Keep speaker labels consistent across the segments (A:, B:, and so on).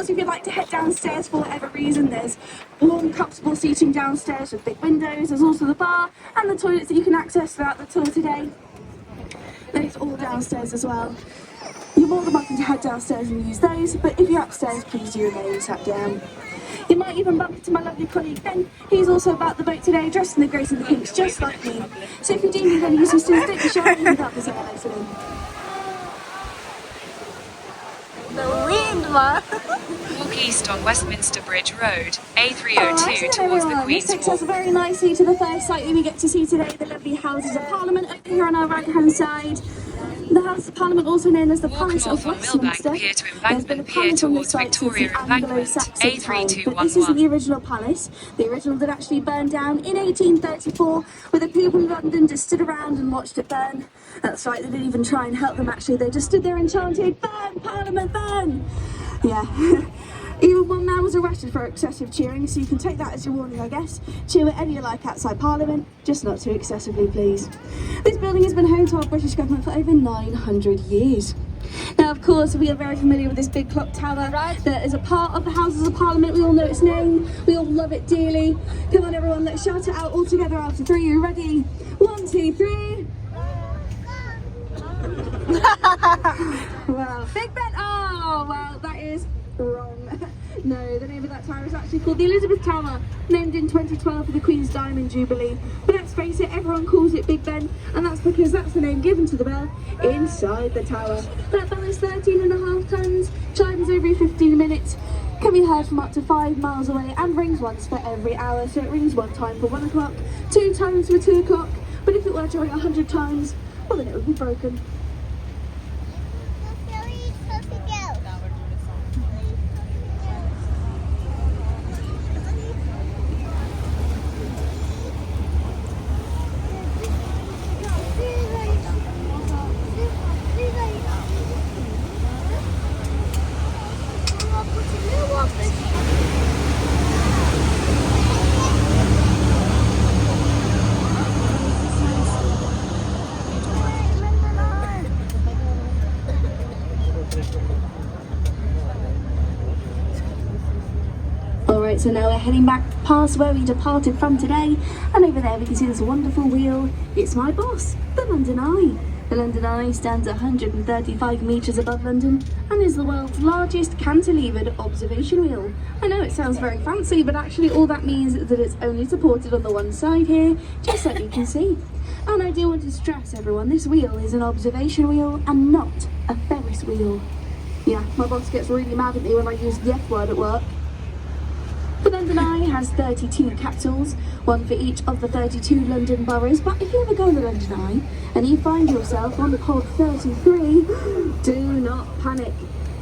A: course, if you'd like to head downstairs for whatever reason, there's warm, comfortable seating downstairs with big windows. There's also the bar and the toilets that you can access throughout the tour today. Those all downstairs as well. You're more than welcome to head downstairs and use those, but if you're upstairs, please do remain sat down. You might even bump into my lovely colleague Ben. He's also about the boat today, dressed in the greys and the pinks, just like me. So if you do need any assistance, don't be shy, you can help us out later on.
B: The wind, man.
C: Walk east on Westminster Bridge Road, A302 towards the Queen's
A: This takes
C: Wharf.
A: us very nicely to the first site that we get to see today, the lovely Houses of Parliament over here on our right hand side. The House of Parliament, also known as the
C: Walk
A: Palace
C: north
A: of
C: on Millbank
A: Westminster.
C: Pier to
A: There's been a
C: Embankment Pier
A: palace on this
C: towards
A: site
C: Victoria
A: since the
C: Embankment,
A: Anglo-Saxon time, but this isn't
C: A3211.
A: the original palace. The original did actually burn down in 1834, where the people of London just stood around and watched it burn. That's right, they didn't even try and help them actually, they just stood there and chanted, "Burn, Parliament, burn!" Yeah. Even one man was arrested for excessive cheering, so you can take that as your warning, I guess. Cheer whatever you like outside Parliament, just not too excessively, please. This building has been home to our British government for over 900 years. Now, of course, we are very familiar with this big clock tower that is a part of the Houses of Parliament. We all know its name, we all love it dearly. Come on, everyone, let's shout it out all together after three. Are you ready? 1, 2, 3. Wow, Big Ben. Oh, well, that is wrong. No, the name of that tower is actually called the Elizabeth Tower, named in 2012 for the Queen's Diamond Jubilee. But let's face it, everyone calls it Big Ben, and that's because that's the name given to the bell inside the tower. That bell is 13.5 tons, chimes every 15 minutes, can be heard from up to 5 miles away, and rings once for every hour. So it rings one time for 1 o'clock, 2 times for 2 o'clock, but if it were to ring 100 times, well, then it would be broken. Alright, so now we're heading back past where we departed from today, and over there we can see this wonderful wheel. It's my boss, the London Eye. The London Eye stands 135 metres above London and is the world's largest cantilevered observation wheel. I know it sounds very fancy, but actually all that means is that it's only supported on the one side here, just so you can see. And I do want to stress, everyone, this wheel is an observation wheel and not a Ferris wheel. Yeah, my boss gets really mad at me when I use the F word at work. The London Eye has 32 capsules, one for each of the 32 London boroughs, but if you ever go on the London Eye and you find yourself on pod 33, do not panic.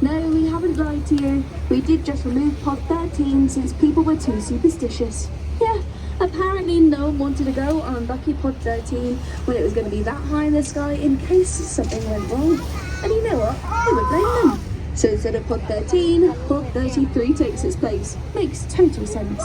A: No, we haven't lied to you. We did just remove pod 13 since people were too superstitious. Yeah, apparently no one wanted to go on lucky pod 13 when it was going to be that high in the sky in case something went wrong. And you know what? Who would blame them? So instead of pod 13, pod 33 takes its place. Makes total sense.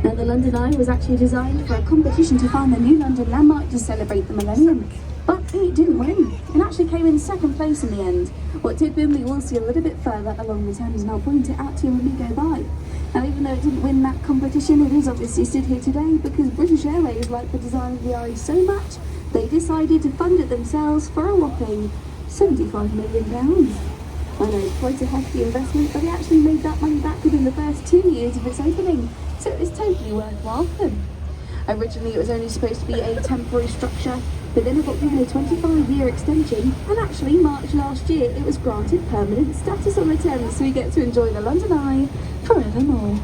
A: Now, the London Eye was actually designed for a competition to find the new London landmark to celebrate the millennium. But it didn't win. It actually came in second place in the end. What did win, we will see a little bit further along the Thames, and I'll point it out to you when we go by. Now, even though it didn't win that competition, it is obviously stood here today because British Airways liked the design of the Eye so much, they decided to fund it themselves for a whopping £75 million. I know, quite a hefty investment, but they actually made that money back within the first 2 years of its opening, so it was totally worthwhile for them. Originally, it was only supposed to be a temporary structure, but then it got given a 25-year extension, and actually, March last year, it was granted permanent status on the Thames, so we get to enjoy the London Eye forevermore.